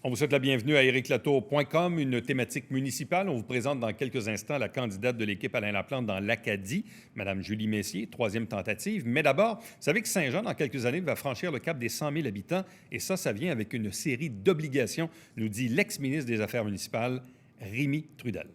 On vous souhaite la bienvenue à ériclatour.com, une thématique municipale. On vous présente dans quelques instants la candidate de l'équipe Alain Laplante dans l'Acadie, Mme Julie Messier, troisième tentative. Mais d'abord, vous savez que Saint-Jean, dans quelques années, va franchir le cap des 100 000 habitants. Et ça vient avec une série d'obligations, nous dit l'ex-ministre des Affaires municipales, Rémy Trudel.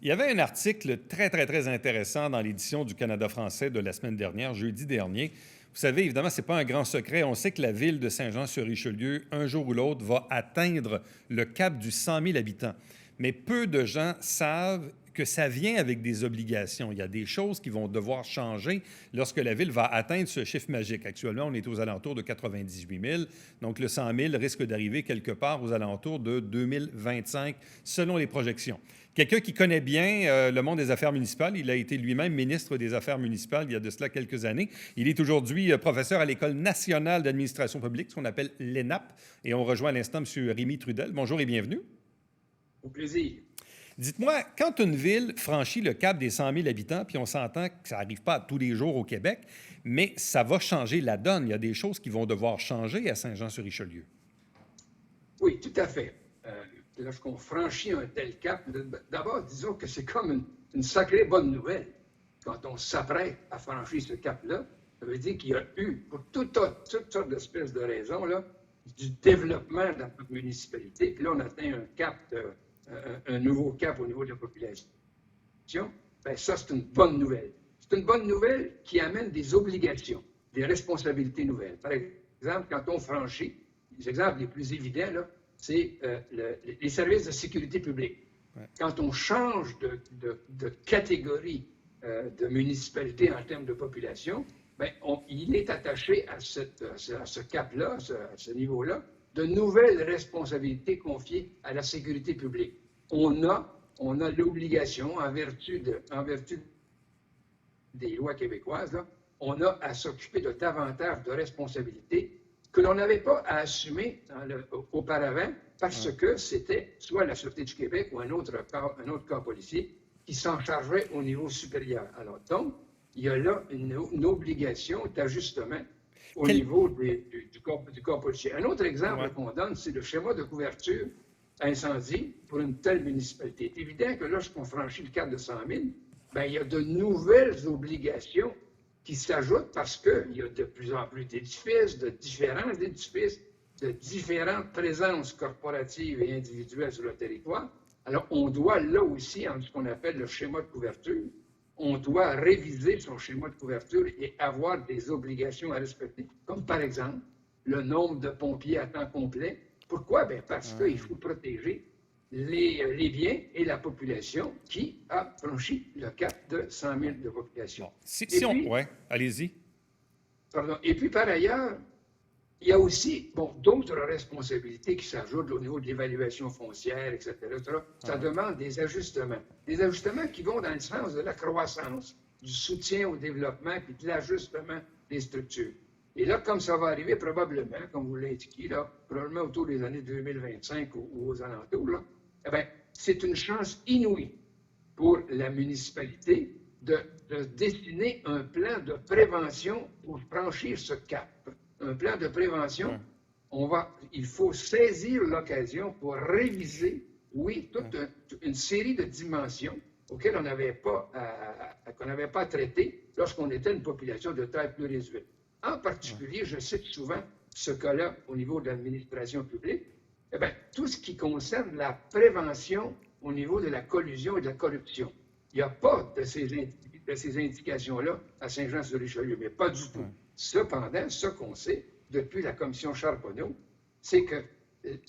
Il y avait un article très intéressant dans l'édition du Canada français de la semaine dernière, jeudi dernier. Vous savez, évidemment, ce n'est pas un grand secret. On sait que la ville de Saint-Jean-sur-Richelieu, un jour ou l'autre, va atteindre le cap du 100 000 habitants. Mais peu de gens savent que ça vient avec des obligations. Il y a des choses qui vont devoir changer lorsque la ville va atteindre ce chiffre magique. Actuellement, on est aux alentours de 98 000. Donc, le 100 000 risque d'arriver quelque part aux alentours de 2025, selon les projections. Quelqu'un qui connaît bien le monde des affaires municipales, il a été lui-même ministre des Affaires municipales il y a de cela quelques années. Il est aujourd'hui professeur à l'École nationale d'administration publique, ce qu'on appelle l'ENAP. Et on rejoint à l'instant M. Rémy Trudel. Bonjour et bienvenue. Au plaisir. Dites-moi, quand une ville franchit le cap des 100 000 habitants, puis on s'entend que ça n'arrive pas tous les jours au Québec, mais ça va changer la donne. Il y a des choses qui vont devoir changer à Saint-Jean-sur-Richelieu. Oui, tout à fait. Lorsqu'on franchit un tel cap, d'abord, disons que c'est comme une sacrée bonne nouvelle. Quand on s'apprête à franchir ce cap-là, ça veut dire qu'il y a eu, pour toutes sortes d'espèces de raisons, là, du développement de la municipalité. Puis là, on atteint un cap, un nouveau cap au niveau de la population. Bien, ça, c'est une bonne nouvelle. C'est une bonne nouvelle qui amène des obligations, des responsabilités nouvelles. Par exemple, quand on franchit, les exemples les plus évidents, là, c'est les services de sécurité publique. Ouais. Quand on change de catégorie de municipalité en termes de population, bien, il est attaché à ce cap-là, à ce niveau-là, de nouvelles responsabilités confiées à la sécurité publique. On a l'obligation, en vertu des lois québécoises, là, on a à s'occuper de davantage de responsabilités que l'on n'avait pas à assumer auparavant parce que c'était soit la Sûreté du Québec ou un autre corps policier qui s'en chargeait au niveau supérieur. Alors donc, il y a là une obligation d'ajustement au niveau du corps policier. Un autre exemple qu'on donne, c'est le schéma de couverture incendie pour une telle municipalité. C'est évident que lorsqu'on franchit le cap de 100 000, bien, il y a de nouvelles obligations qui s'ajoutent parce qu'il y a de plus en plus d'édifices, de différents édifices, de différentes présences corporatives et individuelles sur le territoire. Alors, on doit, là aussi, en ce qu'on appelle le schéma de couverture, on doit réviser son schéma de couverture et avoir des obligations à respecter, comme par exemple le nombre de pompiers à temps complet. Pourquoi? Bien, parce qu'il faut protéger les biens et la population qui a franchi le cap de 100 000 de population. Oui, allez-y. Pardon. Et puis, par ailleurs, il y a aussi d'autres responsabilités qui s'ajoutent au niveau de l'évaluation foncière, etc. Ça demande des ajustements. Des ajustements qui vont dans le sens de la croissance, du soutien au développement puis de l'ajustement des structures. Et là, comme ça va arriver probablement, comme vous l'indiquez, là, probablement autour des années 2025 ou aux alentours, là, eh bien, c'est une chance inouïe pour la municipalité de dessiner un plan de prévention pour franchir ce cap. Un plan de prévention, il faut saisir l'occasion pour réviser, toute une série de dimensions auxquelles on n'avait pas traité lorsqu'on était une population de taille plus réduite. En particulier, je cite souvent ce cas-là au niveau de l'administration publique, eh bien, tout ce qui concerne la prévention au niveau de la collusion et de la corruption. Il n'y a pas de ces indications-là à Saint-Jean-sur-Richelieu, mais pas du tout. Cependant, ce qu'on sait depuis la commission Charbonneau, c'est que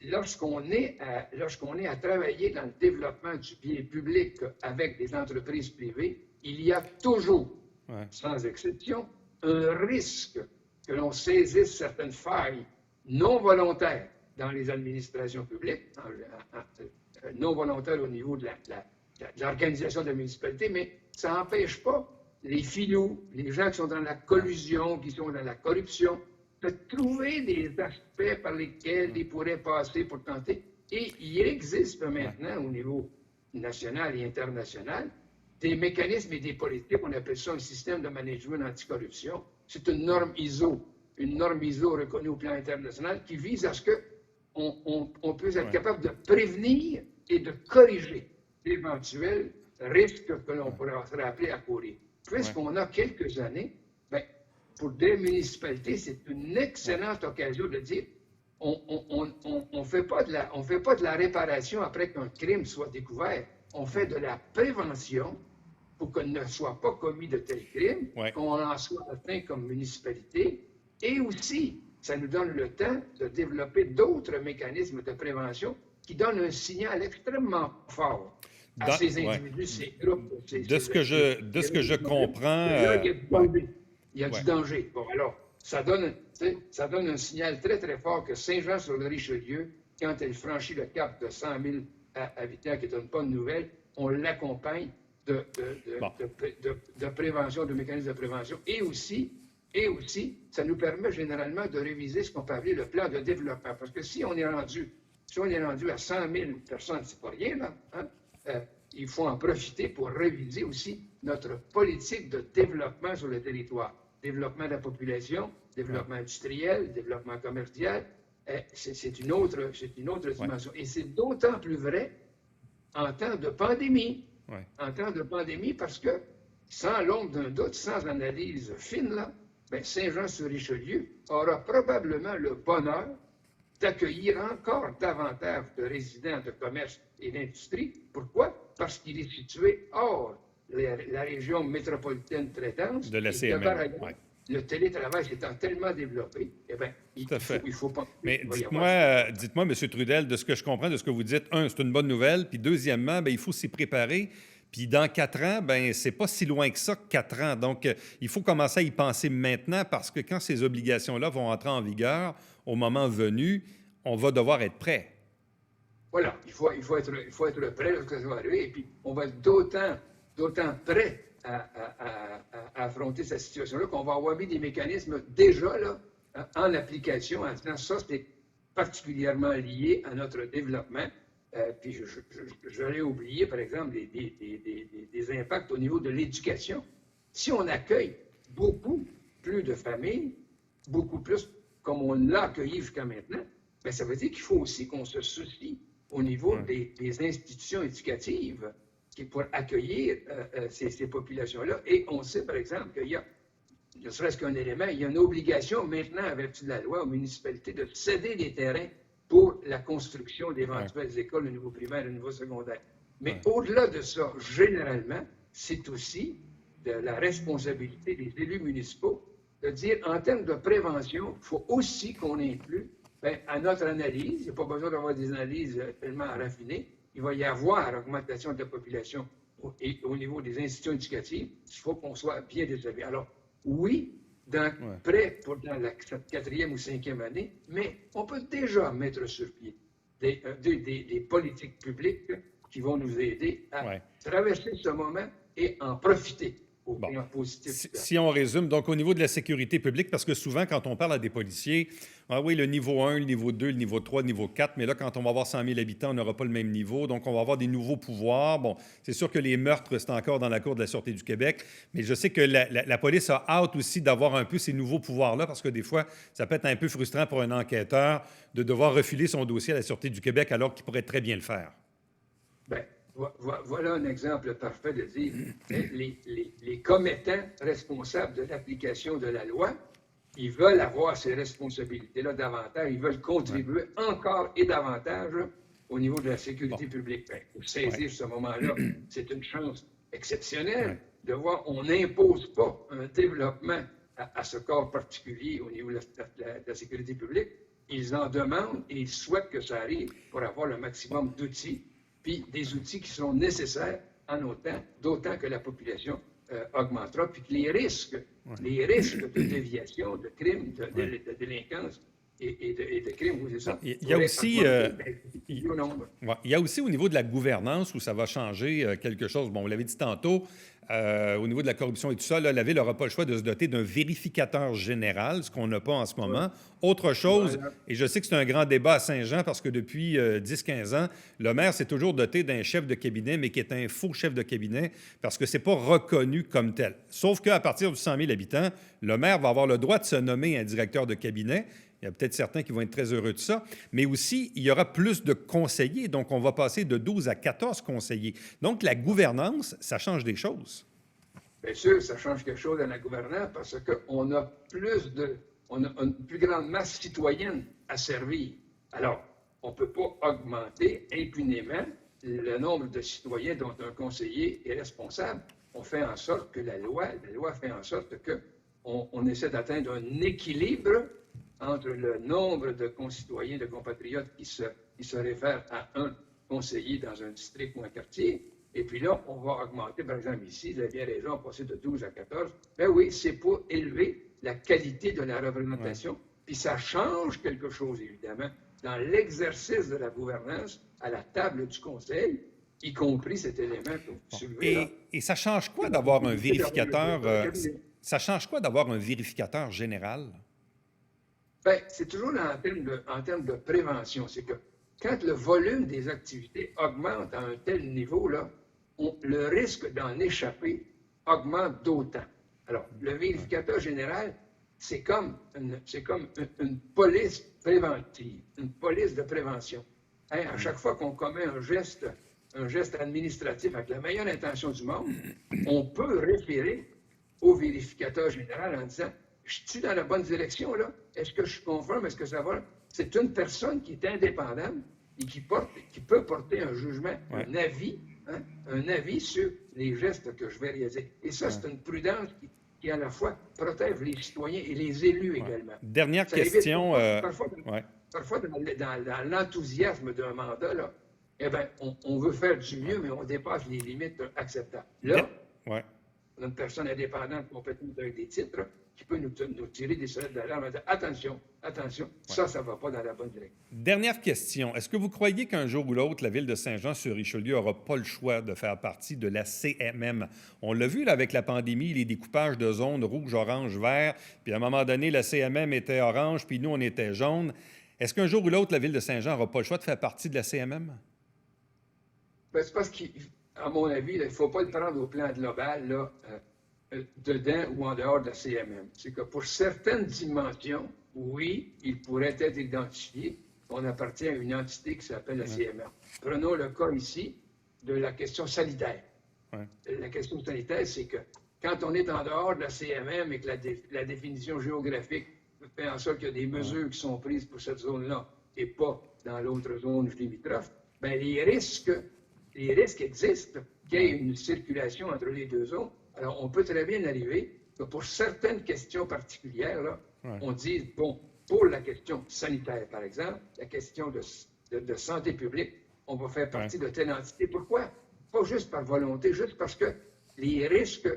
lorsqu'on est à travailler dans le développement du bien public avec des entreprises privées, il y a toujours, sans exception, un risque que l'on saisisse certaines failles non volontaires dans les administrations publiques, non volontaires au niveau de l'organisation de la municipalité, mais ça n'empêche pas les filous, les gens qui sont dans la collusion, qui sont dans la corruption, de trouver des aspects par lesquels ils pourraient passer pour tenter. Et il existe maintenant au niveau national et international des mécanismes et des politiques, on appelle ça un système de management anticorruption. C'est une norme ISO reconnue au plan international qui vise à ce qu'on puisse être capable de prévenir et de corriger d'éventuels risques que l'on pourrait se rappeler à courir. Puisqu'on a quelques années, ben, pour des municipalités, c'est une excellente occasion de dire on fait pas de la réparation après qu'un crime soit découvert. On fait de la prévention pour qu'il ne soit pas commis de tels crimes, qu'on en soit atteint comme municipalité. Et aussi, ça nous donne le temps de développer d'autres mécanismes de prévention qui donnent un signal extrêmement fort à ces individus, ces groupes. De ce que je comprends... Il y a du danger. Bon, alors, ça donne un signal très, très fort que Saint-Jean-sur-le-Richelieu, quand elle franchit le cap de 100 000 habitants, qui est une bonne nouvelle, on l'accompagne de prévention, de mécanismes de prévention. Et aussi, ça nous permet généralement de réviser ce qu'on peut appeler le plan de développement. Parce que si on est rendu à 100 000 personnes, c'est pas rien, là, hein? Il faut en profiter pour réviser aussi notre politique de développement sur le territoire. Développement de la population, développement industriel, développement commercial, c'est une autre dimension. Et c'est d'autant plus vrai en temps de pandémie. En temps de pandémie, parce que, sans l'ombre d'un doute, sans analyse fine, là, ben Saint-Jean-sur-Richelieu aura probablement le bonheur d'accueillir encore davantage de résidents de commerce et d'industrie. Pourquoi? Parce qu'il est situé hors la région métropolitaine très dense. De la CMM. Le télétravail étant tellement développé, eh bien, il faut pas... Mais dites-moi, M. Trudel, de ce que je comprends, de ce que vous dites, c'est une bonne nouvelle, puis deuxièmement, bien, il faut s'y préparer. Puis dans 4 ans, bien, c'est pas si loin que ça, 4 ans. Donc, il faut commencer à y penser maintenant parce que quand ces obligations-là vont entrer en vigueur, au moment venu, on va devoir être prêt. Voilà, il faut être prêt lorsque ça va arriver. Et puis, on va être d'autant prêt à affronter cette situation-là qu'on va avoir mis des mécanismes déjà là, en application en disant ça, c'est particulièrement lié à notre développement. Puis j'aurais oublié, par exemple, des impacts au niveau de l'éducation. Si on accueille beaucoup plus de familles, beaucoup plus comme on l'a accueilli jusqu'à maintenant, bien, ça veut dire qu'il faut aussi qu'on se soucie au niveau des institutions éducatives pour accueillir ces populations-là. Et on sait, par exemple, qu'il y a, ne serait-ce qu'un élément, il y a une obligation maintenant, en vertu de la loi, aux municipalités de céder des terrains pour la construction d'éventuelles écoles au niveau primaire et au niveau secondaire. Mais au-delà de ça, généralement, c'est aussi de la responsabilité des élus municipaux de dire, en termes de prévention, il faut aussi qu'on inclue, à notre analyse, il n'y a pas besoin d'avoir des analyses tellement raffinées, il va y avoir augmentation de la population au niveau des institutions éducatives, il faut qu'on soit bien desservi. Alors, oui, prêt pour dans la 4e ou 5e année, mais on peut déjà mettre sur pied des politiques publiques qui vont nous aider à traverser ce moment et en profiter. Si on résume, donc au niveau de la sécurité publique, parce que souvent, quand on parle à des policiers, oui, le niveau 1, le niveau 2, le niveau 3, le niveau 4, mais là, quand on va avoir 100 000 habitants, on n'aura pas le même niveau, donc on va avoir des nouveaux pouvoirs. Bon, c'est sûr que les meurtres, c'est encore dans la cour de la Sûreté du Québec, mais je sais que la police a hâte aussi d'avoir un peu ces nouveaux pouvoirs-là, parce que des fois, ça peut être un peu frustrant pour un enquêteur de devoir refiler son dossier à la Sûreté du Québec alors qu'il pourrait très bien le faire. Bien. Voilà un exemple parfait de dire les commettants responsables de l'application de la loi, ils veulent avoir ces responsabilités-là davantage, ils veulent contribuer encore et davantage au niveau de la sécurité publique. Pour saisir ce moment-là, c'est une chance exceptionnelle de voir on n'impose pas un développement à ce corps particulier au niveau de la sécurité publique. Ils en demandent et ils souhaitent que ça arrive pour avoir le maximum d'outils, puis des outils qui sont nécessaires en autant, d'autant que la population augmentera, puis que les risques de déviation, de crimes, de délinquance et de crimes, oui, c'est ça. Il y a aussi, au nombre. ouais, il y a aussi au niveau de la gouvernance où ça va changer quelque chose. Bon, vous l'avez dit tantôt, au niveau de la corruption et tout ça, là, la Ville n'aura pas le choix de se doter d'un vérificateur général, ce qu'on n'a pas en ce moment. Autre chose, Voilà. et je sais que c'est un grand débat à Saint-Jean parce que depuis 10-15 ans, le maire s'est toujours doté d'un chef de cabinet, mais qui est un faux chef de cabinet parce que c'est pas reconnu comme tel. Sauf qu'à partir de 100 000 habitants, le maire va avoir le droit de se nommer un directeur de cabinet. Il y a peut-être certains qui vont être très heureux de ça, mais aussi, il y aura plus de conseillers. Donc, on va passer de 12 à 14 conseillers. Donc, la gouvernance, ça change des choses. Bien sûr, ça change quelque chose dans la gouvernance parce qu'on a on a une plus grande masse citoyenne à servir. Alors, on ne peut pas augmenter impunément le nombre de citoyens dont un conseiller est responsable. On fait en sorte que la loi fait en sorte qu'on essaie d'atteindre un équilibre entre le nombre de concitoyens, de compatriotes qui se réfèrent à un conseiller dans un district ou un quartier. Et puis là, on va augmenter, par exemple ici, vous avez bien raison, passer de 12 à 14. Ben oui, c'est pour élever la qualité de la représentation. Puis ça change quelque chose, évidemment, dans l'exercice de la gouvernance à la table du Conseil, y compris cet élément que vous soulevez là. Et ça change quoi d'avoir un vérificateur? Ça change quoi d'avoir un vérificateur général? Bien, c'est toujours en termes de prévention. C'est que quand le volume des activités augmente à un tel niveau, là, le risque d'en échapper augmente d'autant. Alors, le vérificateur général, c'est comme une police préventive, une police de prévention. Hein, à chaque fois qu'on commet un geste administratif avec la meilleure intention du monde, on peut référer au vérificateur général en disant « Je suis dans la bonne direction, là? Est-ce que je suis conforme? Est-ce que ça va? » C'est une personne qui est indépendante et qui peut porter un jugement, un avis sur les gestes que je vais réaliser. Et ça, c'est une prudence qui à la fois protège les citoyens et les élus également. Dernière Ça question. Parfois, dans l'enthousiasme d'un mandat, là, eh bien, on veut faire du mieux, mais on dépasse les limites acceptables. Là, on a une personne indépendante compétente avec des titres qui peut nous tirer des sonnettes d'alarme et dire attention, ça ne va pas dans la bonne direction. Dernière question. Est-ce que vous croyez qu'un jour ou l'autre, la Ville de Saint-Jean-sur-Richelieu n'aura pas le choix de faire partie de la CMM? On l'a vu là, avec la pandémie, les découpages de zones rouge, orange, vert, puis à un moment donné, la CMM était orange, puis nous, on était jaune. Est-ce qu'un jour ou l'autre, la Ville de Saint-Jean n'aura pas le choix de faire partie de la CMM? Bien, c'est parce qu'à mon avis, il ne faut pas le prendre au plan global, là, dedans ou en dehors de la CMM. C'est que pour certaines dimensions, oui, il pourrait être identifié qu'on appartient à une entité qui s'appelle la CMM. Prenons le cas ici de la question sanitaire. La question sanitaire, c'est que quand on est en dehors de la CMM et que la définition géographique fait en sorte qu'il y a des mesures qui sont prises pour cette zone-là et pas dans l'autre zone limitrophe, bien, les risques existent qu'il y ait une circulation entre les deux zones. Alors, on peut très bien arriver que pour certaines questions particulières, là, on dise, bon, pour la question sanitaire, par exemple, la question de santé publique, on va faire partie de telle entité. Pourquoi? Pas juste par volonté, juste parce que les risques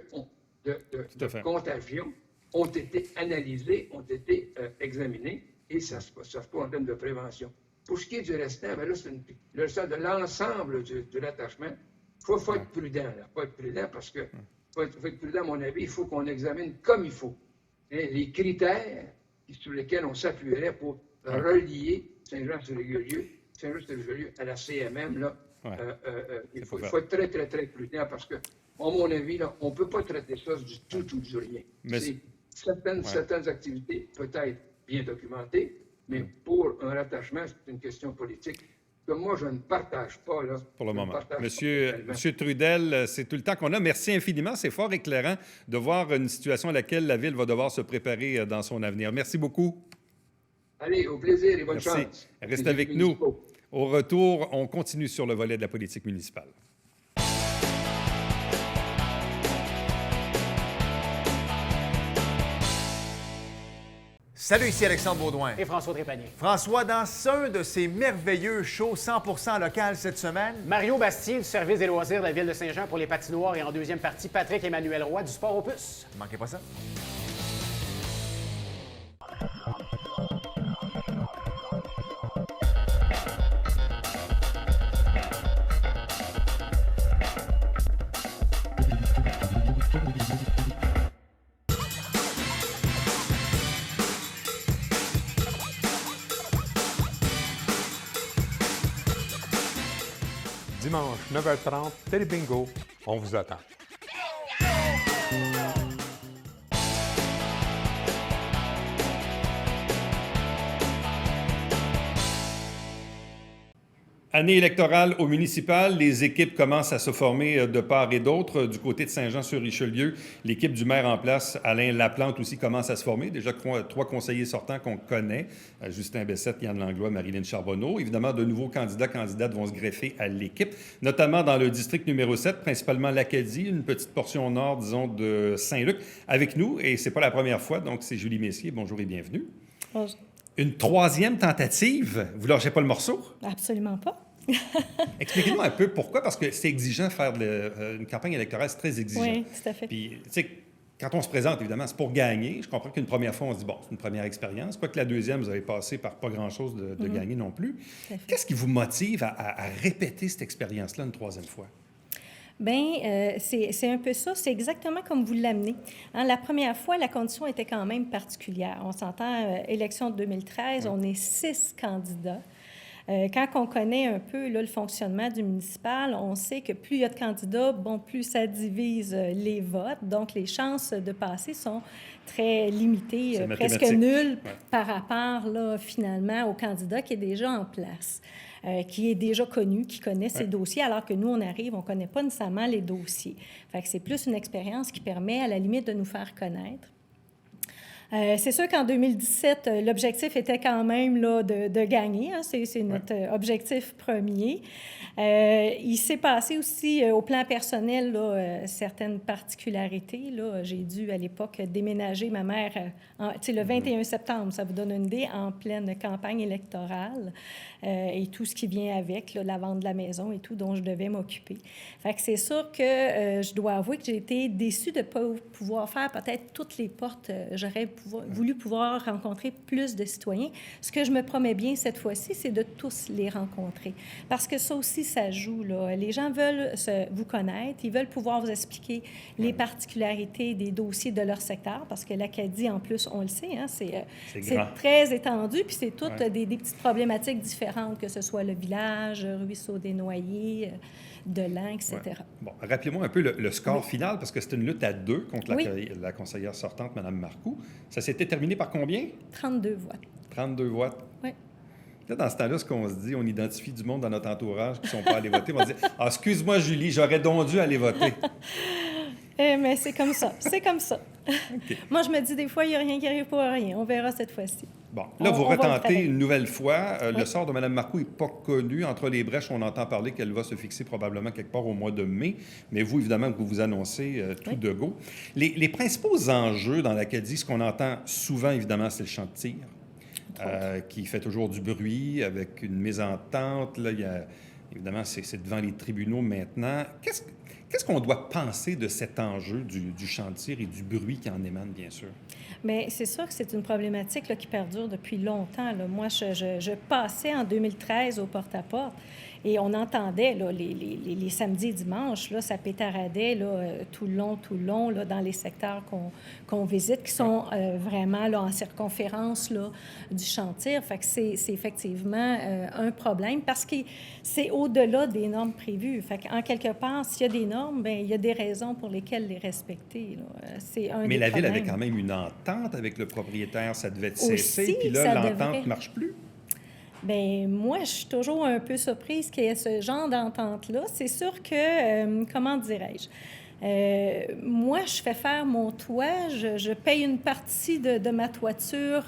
de contagion ont été analysés, ont été examinés, et ça se passe en termes de prévention. Pour ce qui est du restant, bien là, c'est le restant de l'ensemble de l'attachement. Il faut être prudent, là. Il faut être prudent parce que, faut être prudent, à mon avis, il faut qu'on examine comme il faut les critères sur lesquels on s'appuierait pour relier Saint-Jean-sur-Richelieu à la CMM. Là, il faut être très, très, très prudent parce que, à mon avis, là, on ne peut pas traiter ça du tout ou du rien. Certaines activités peut-être bien documentées, mais pour un rattachement, c'est une question politique que moi, je ne partage pas. Là, pour le moment. Monsieur Trudel, c'est tout le temps qu'on a. Merci infiniment. C'est fort éclairant de voir une situation à laquelle la Ville va devoir se préparer dans son avenir. Merci beaucoup. Allez, au plaisir et bonne chance. Restez avec nous. Au retour, on continue sur le volet de la politique municipale. Salut, ici Alexandre Baudouin. Et François Trépanier. François, dans un de ces merveilleux shows 100% local cette semaine... Mario Bastien du service des loisirs de la Ville de Saint-Jean pour les patinoires et en deuxième partie, Patrick-Emmanuel Roy du Sport Opus. Ne manquez pas ça. Dimanche, 9h30, Télé Bingo. On vous attend. Année électorale au municipal, les équipes commencent à se former de part et d'autre. Du côté de Saint-Jean-sur-Richelieu, l'équipe du maire en place, Alain Laplante, aussi commence à se former. Déjà 3 conseillers sortants qu'on connaît, Justin Bessette, Yann Langlois, Marilyn Charbonneau. Évidemment, de nouveaux candidates vont se greffer à l'équipe, notamment dans le district numéro 7, principalement l'Acadie, une petite portion au nord, disons, de Saint-Luc. Avec nous, et c'est pas la première fois, donc c'est Julie Messier. Bonjour et bienvenue. Bonjour. Une 3e tentative. Vous lâchez pas le morceau? Absolument pas. Expliquez-nous un peu pourquoi, parce que c'est exigeant faire une campagne électorale, c'est très exigeant. Oui, tout à fait. Puis, tu sais, quand on se présente, évidemment, c'est pour gagner. Je comprends qu'une première fois, on se dit, bon, c'est une première expérience. Quoique la deuxième, vous avez passé par pas grand-chose de gagner non plus. Qu'est-ce qui vous motive à répéter cette expérience-là une 3e fois? Bien, c'est un peu ça. C'est exactement comme vous l'amenez. Hein, la première fois, la condition était quand même particulière. On s'entend, élection de 2013, on est 6 candidats. Quand on connaît un peu là, le fonctionnement du municipal, on sait que plus il y a de candidats, bon, plus ça divise les votes. Donc, les chances de passer sont très limitées, presque nulles par rapport, là, finalement, au candidat qui est déjà en place, qui est déjà connu, qui connaît ses dossiers, alors que nous, on arrive, on ne connaît pas nécessairement les dossiers. Fait que c'est plus une expérience qui permet, à la limite, de nous faire connaître. C'est sûr qu'en 2017, l'objectif était quand même là, de gagner. Hein, c'est notre objectif premier. Il s'est passé aussi, au plan personnel, là, certaines particularités. Là. J'ai dû, à l'époque, déménager ma mère le 21 septembre, ça vous donne une idée, en pleine campagne électorale et tout ce qui vient avec, là, la vente de la maison et tout dont je devais m'occuper. Fait que c'est sûr que je dois avouer que j'ai été déçue de ne pas pouvoir faire peut-être toutes les portes. J'aurais voulu pouvoir rencontrer plus de citoyens. Ce que je me promets bien cette fois-ci, c'est de tous les rencontrer. Parce que ça aussi, ça joue, là. Les gens veulent vous connaître, ils veulent pouvoir vous expliquer les particularités des dossiers de leur secteur, parce que l'Acadie, en plus, on le sait, hein, c'est très étendu, puis c'est toutes des petites problématiques différentes, que ce soit le village, Ruisseau des Noyers, Delan, etc. Ouais. Bon, rappelez-moi un peu le score final, parce que c'était une lutte à 2 contre la conseillère sortante, Mme Marcoux. Ça s'était terminé par combien? 32 voix. 32 voix. Oui. Là, dans ce temps-là, ce qu'on se dit, on identifie du monde dans notre entourage qui ne sont pas allés voter. On se dit, ah, excuse-moi, Julie, j'aurais donc dû aller voter. Mais c'est comme ça. C'est comme ça. Okay. Moi, je me dis des fois, il n'y a rien qui arrive pour rien. On verra cette fois-ci. Bon, là, vous retentez une nouvelle fois. Le sort de Mme Marcoux n'est pas connu. Entre les brèches, on entend parler qu'elle va se fixer probablement quelque part au mois de mai. Mais vous, évidemment, vous annoncez tout de go. Les principaux enjeux dans l'Acadie, ce qu'on entend souvent, évidemment, c'est le champ de tir, qui fait toujours du bruit, avec une mésentente. Là, évidemment, c'est devant les tribunaux maintenant. Qu'est-ce qu'on doit penser de cet enjeu du champ de tir et du bruit qui en émane, bien sûr? Bien, c'est sûr que c'est une problématique là, qui perdure depuis longtemps. Là. Moi, je passais en 2013 au porte-à-porte et on entendait là, les samedis et dimanches, là, ça pétaradait là, tout le long là, dans les secteurs qu'on visite, qui sont vraiment là, en circonférence là, du champ de tir. Fait que c'est effectivement un problème parce que c'est au-delà des normes prévues. Fait qu'en quelque part, s'il y a des normes, bien, il y a des raisons pour lesquelles les respecter. Là. C'est un Mais la problèmes. Ville avait quand même une entente avec le propriétaire. Ça devait cesser. Puis là, l'entente ne marche plus. Bien, moi, je suis toujours un peu surprise qu'il y ait ce genre d'entente-là. C'est sûr que, comment dirais-je, moi, je fais faire mon toit, je paye une partie de ma toiture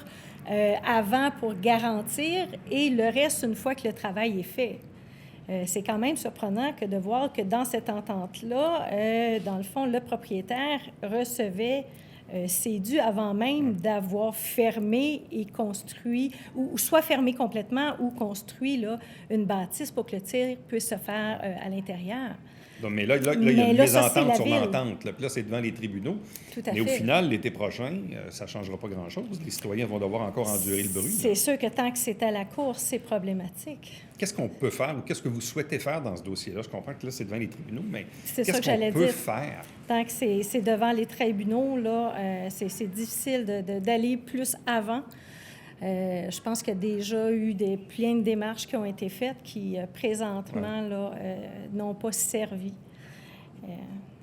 avant pour garantir et le reste une fois que le travail est fait. C'est quand même surprenant que de voir que dans cette entente-là, dans le fond, le propriétaire recevait c'est dû avant même d'avoir fermé et construit, ou soit fermé complètement ou construit là, une bâtisse pour que le tir puisse se faire à l'intérieur. Donc, mais là, il y a une mésentente sur l'entente. Puis là, c'est devant les tribunaux. Tout à fait. Au final, l'été prochain, ça ne changera pas grand-chose. Les citoyens vont devoir encore endurer le bruit. C'est sûr que tant que c'est à la cour, c'est problématique. Qu'est-ce qu'on peut faire ou qu'est-ce que vous souhaitez faire dans ce dossier-là? Je comprends que là, c'est devant les tribunaux, mais qu'est-ce qu'on peut faire? Tant que c'est devant les tribunaux, là, c'est difficile d'aller plus avant. Je pense qu'il y a déjà eu plein de démarches qui ont été faites qui, présentement, là, n'ont pas servi.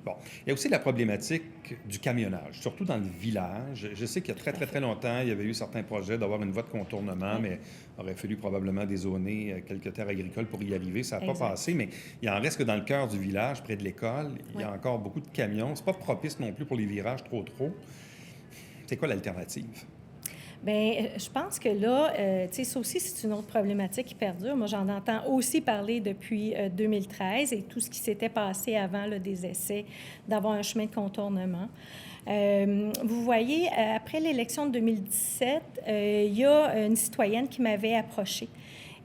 Bon. Il y a aussi la problématique du camionnage, surtout dans le village. Je sais qu'il y a très longtemps, il y avait eu certains projets d'avoir une voie de contournement, mais il aurait fallu probablement dézoner quelques terres agricoles pour y arriver. Ça n'a pas passé, mais il en reste que dans le cœur du village, près de l'école, il y a encore beaucoup de camions. C'est pas propice non plus pour les virages trop. C'est quoi l'alternative? Bien, je pense que là, tu sais, ça aussi, c'est une autre problématique qui perdure. Moi, j'en entends aussi parler depuis 2013 et tout ce qui s'était passé avant là, des essais d'avoir un chemin de contournement. Vous voyez, après l'élection de 2017, il y a une citoyenne qui m'avait approchée.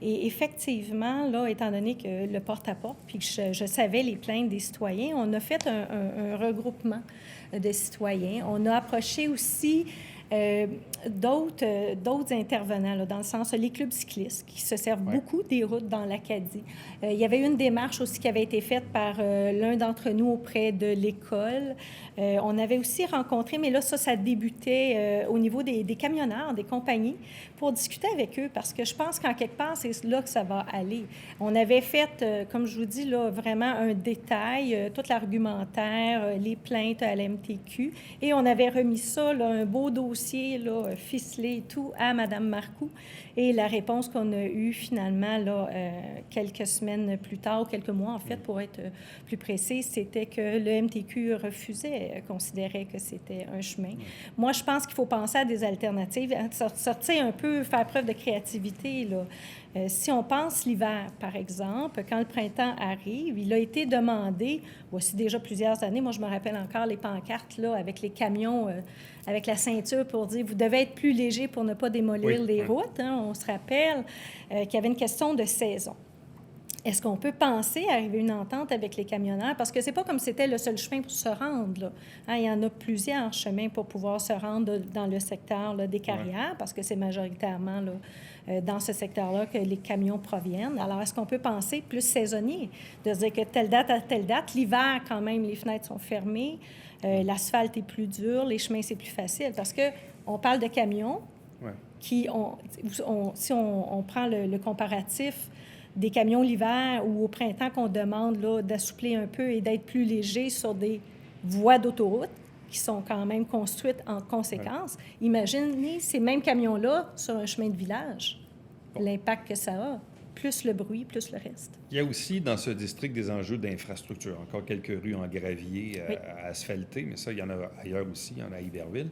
Et effectivement, là, étant donné que le porte-à-porte, puis que je savais les plaintes des citoyens, on a fait un regroupement de citoyens. On a approché aussi d'autres intervenants, là, dans le sens les clubs cyclistes qui se servent beaucoup des routes dans l'Acadie. Il y avait une démarche aussi qui avait été faite par l'un d'entre nous auprès de l'école. On avait aussi rencontré, mais là, ça débutait au niveau des camionneurs, des compagnies, pour discuter avec eux, parce que je pense qu'en quelque part, c'est là que ça va aller. On avait fait, comme je vous dis, là, vraiment un détail, tout l'argumentaire, les plaintes à l'MTQ, et on avait remis ça, là, un beau dossier, là, ficelé et tout, à Mme Marcoux. Et la réponse qu'on a eue finalement, là, quelques semaines plus tard, ou quelques mois en fait, pour être plus précise, c'était que le MTQ refusait, considérait que c'était un chemin. Moi, je pense qu'il faut penser à des alternatives, sortir un peu, faire preuve de créativité, là. Si on pense l'hiver, par exemple, quand le printemps arrive, il a été demandé, voici déjà plusieurs années, moi je me rappelle encore les pancartes là, avec les camions, avec la ceinture pour dire « vous devez être plus léger pour ne pas démolir les routes hein. ». On se rappelle qu'il y avait une question de saison. Est-ce qu'on peut penser à arriver à une entente avec les camionneurs? Parce que c'est pas comme si c'était le seul chemin pour se rendre, là. Hein, il y en a plusieurs chemins pour pouvoir se rendre dans le secteur là, des carrières, parce que c'est majoritairement là, dans ce secteur-là que les camions proviennent. Alors, est-ce qu'on peut penser plus saisonnier, de se dire que telle date à telle date, l'hiver, quand même, les fenêtres sont fermées, l'asphalte est plus dur, les chemins, c'est plus facile, parce que on parle de camions qui ont... Si on prend le comparatif des camions l'hiver ou au printemps qu'on demande là, d'assouplir un peu et d'être plus léger sur des voies d'autoroute qui sont quand même construites en conséquence. Imaginez ces mêmes camions-là sur un chemin de village, l'impact que ça a, plus le bruit, plus le reste. Il y a aussi dans ce district des enjeux d'infrastructure. Encore quelques rues en gravier à asphalter, mais ça, il y en a ailleurs aussi, il y en a à Iberville.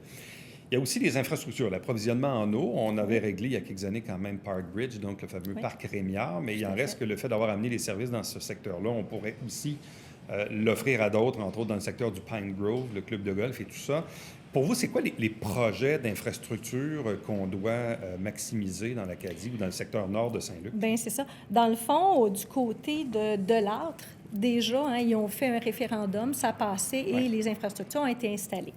Il y a aussi les infrastructures, l'approvisionnement en eau. On avait réglé il y a quelques années quand même Park Bridge, donc le fameux parc Rémiard, mais il en reste que le fait d'avoir amené les services dans ce secteur-là, on pourrait aussi l'offrir à d'autres, entre autres dans le secteur du Pine Grove, le club de golf et tout ça. Pour vous, c'est quoi les projets d'infrastructure qu'on doit maximiser dans l'Acadie ou dans le secteur nord de Saint-Luc? Bien, c'est ça. Dans le fond, du côté de l'Âtre, déjà, hein, ils ont fait un référendum, ça a passé et les infrastructures ont été installées.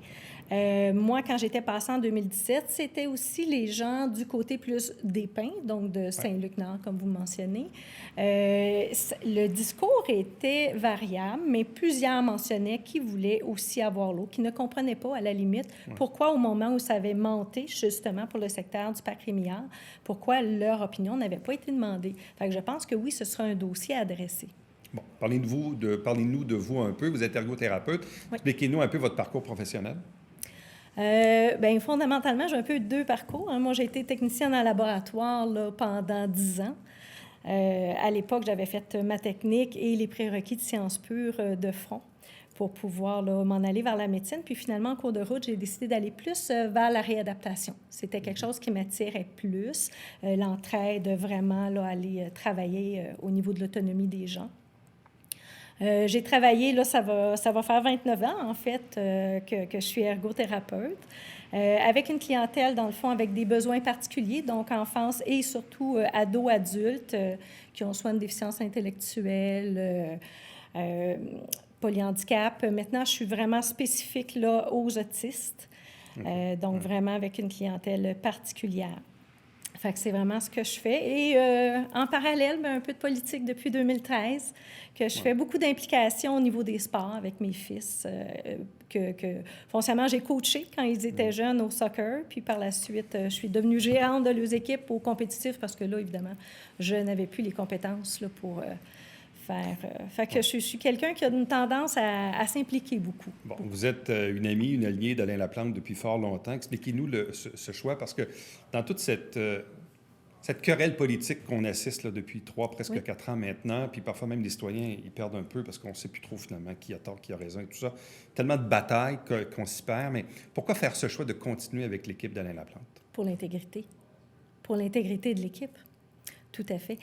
Moi, quand j'étais passée en 2017, c'était aussi les gens du côté plus des Pins, donc de Saint-Luc-Nord, comme vous mentionnez. Le discours était variable, mais plusieurs mentionnaient qu'ils voulaient aussi avoir l'eau, qu'ils ne comprenaient pas, à la limite, pourquoi au moment où ça avait monté, justement, pour le secteur du parc Rémiard, pourquoi leur opinion n'avait pas été demandée. Fait que je pense que oui, ce sera un dossier à adresser. Bon, parlez-nous de vous un peu. Vous êtes ergothérapeute. Expliquez-nous un peu votre parcours professionnel. Bien, fondamentalement, j'ai un peu deux parcours. Hein. Moi, j'ai été technicienne en laboratoire là, pendant 10 ans. À l'époque, j'avais fait ma technique et les prérequis de sciences pures de front pour pouvoir là, m'en aller vers la médecine. Puis finalement, en cours de route, j'ai décidé d'aller plus vers la réadaptation. C'était quelque chose qui m'attirait plus, l'entraide, vraiment là, aller travailler au niveau de l'autonomie des gens. J'ai travaillé, là, ça va faire 29 ans, en fait, que je suis ergothérapeute, avec une clientèle, dans le fond, avec des besoins particuliers, donc enfance et surtout ados, adultes, qui ont soit une déficience intellectuelle, polyhandicap. Maintenant, je suis vraiment spécifique, là, aux autistes, donc vraiment avec une clientèle particulière. Fait que c'est vraiment ce que je fais. Et en parallèle, ben, un peu de politique depuis 2013, que je fais beaucoup d'implications au niveau des sports avec mes fils, foncièrement, j'ai coaché quand ils étaient jeunes au soccer, puis par la suite, je suis devenue gérante de leurs équipes au compétitif parce que là, évidemment, je n'avais plus les compétences là, pour faire... fait que je suis quelqu'un qui a une tendance à s'impliquer beaucoup. Bon, vous êtes une amie, une alliée d'Alain Laplante depuis fort longtemps. Expliquez-nous ce choix, parce que dans toute cette querelle politique qu'on assiste là, depuis presque 4 ans maintenant, puis parfois même les citoyens, ils perdent un peu parce qu'on ne sait plus trop finalement qui a tort, qui a raison et tout ça. Tellement de batailles qu'on s'y perd, mais pourquoi faire ce choix de continuer avec l'équipe d'Alain Laplante? Pour l'intégrité. Pour l'intégrité de l'équipe. Tout à fait.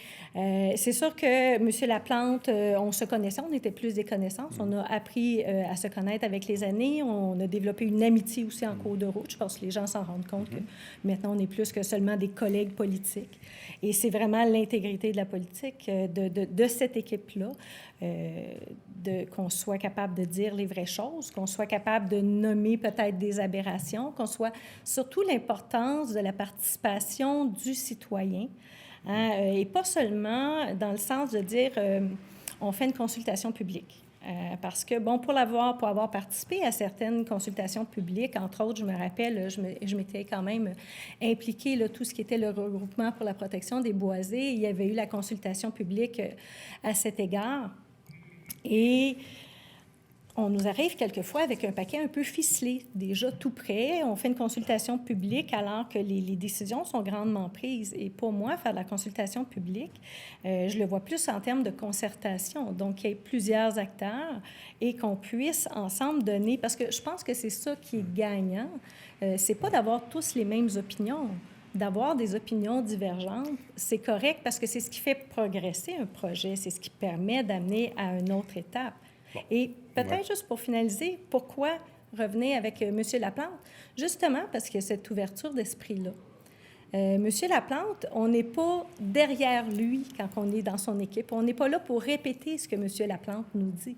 C'est sûr que M. Laplante, on se connaissait, on était plus des connaissances. On a appris à se connaître avec les années. On a développé une amitié aussi en cours de route. Je pense que les gens s'en rendent compte que maintenant, on est plus que seulement des collègues politiques. Et c'est vraiment l'intégrité de la politique de cette équipe-là, qu'on soit capable de dire les vraies choses, qu'on soit capable de nommer peut-être des aberrations, qu'on soit surtout l'importance de la participation du citoyen. Et pas seulement dans le sens de dire on fait une consultation publique. Parce que, bon, pour avoir participé à certaines consultations publiques, entre autres, je me rappelle, je m'étais quand même impliquée, là, tout ce qui était le regroupement pour la protection des boisés. Il y avait eu la consultation publique à cet égard. Et on nous arrive quelquefois avec un paquet un peu ficelé, déjà tout prêt. On fait une consultation publique alors que les décisions sont grandement prises. Et pour moi, faire de la consultation publique, je le vois plus en termes de concertation. Donc, qu'il y ait plusieurs acteurs et qu'on puisse ensemble donner... Parce que je pense que c'est ça qui est gagnant. C'est pas d'avoir tous les mêmes opinions. D'avoir des opinions divergentes, c'est correct parce que c'est ce qui fait progresser un projet. C'est ce qui permet d'amener à une autre étape. Bon. Et peut-être juste pour finaliser, pourquoi revenir avec M. Laplante? Justement parce qu'il y a cette ouverture d'esprit-là. M. Laplante, on n'est pas derrière lui quand on est dans son équipe. On n'est pas là pour répéter ce que M. Laplante nous dit.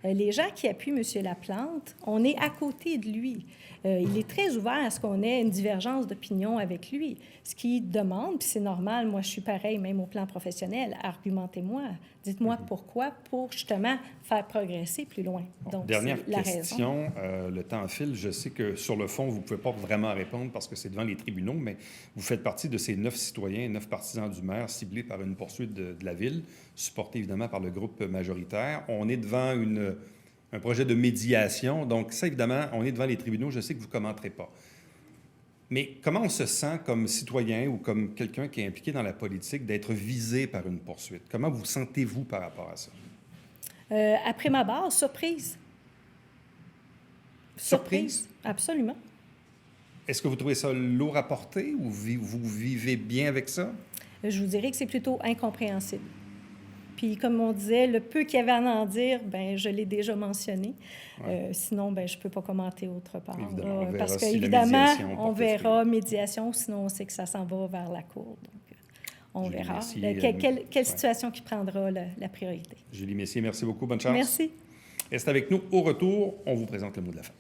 Les gens qui appuient M. Laplante, on est à côté de lui. Il est très ouvert à ce qu'on ait une divergence d'opinion avec lui. Ce qu'il demande, puis c'est normal, moi je suis pareil, même au plan professionnel, argumentez-moi, dites-moi pourquoi, pour justement faire progresser plus loin. Donc, dernière c'est la question, le temps file. Je sais que sur le fond, vous ne pouvez pas vraiment répondre parce que c'est devant les tribunaux, mais vous faites partie de ces 9 citoyens, 9 partisans du maire ciblés par une poursuite de la Ville, supportée évidemment par le groupe majoritaire. On est devant un projet de médiation. Donc, ça, évidemment, on est devant les tribunaux. Je sais que vous ne commenterez pas. Mais comment on se sent comme citoyen ou comme quelqu'un qui est impliqué dans la politique d'être visé par une poursuite? Comment vous sentez-vous par rapport à ça? Après ma barre, surprise. Surprise, absolument. Est-ce que vous trouvez ça lourd à porter ou vous vivez bien avec ça? Je vous dirais que c'est plutôt incompréhensible. Puis, comme on disait, le peu qu'il y avait à en dire, bien, je l'ai déjà mentionné. Ouais. Sinon, bien, je ne peux pas commenter autre part. Évidemment, on verra parce si qu'évidemment, on verra médiation, sinon on sait que ça s'en va vers la Cour. Donc, on verra quelle situation qui prendra la priorité. Julie Messier, merci beaucoup. Bonne chance. Merci. Restez avec nous. Au retour, on vous présente le mot de la fin.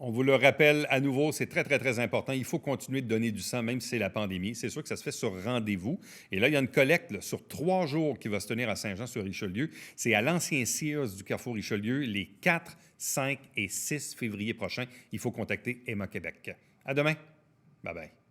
On vous le rappelle à nouveau, c'est très, très, très important. Il faut continuer de donner du sang, même si c'est la pandémie. C'est sûr que ça se fait sur rendez-vous. Et là, il y a une collecte là, sur 3 jours qui va se tenir à Saint-Jean-sur-Richelieu. C'est à l'ancien Sears du Carrefour Richelieu, les 4, 5 et 6 février prochains. Il faut contacter Emma Québec. À demain. Bye-bye.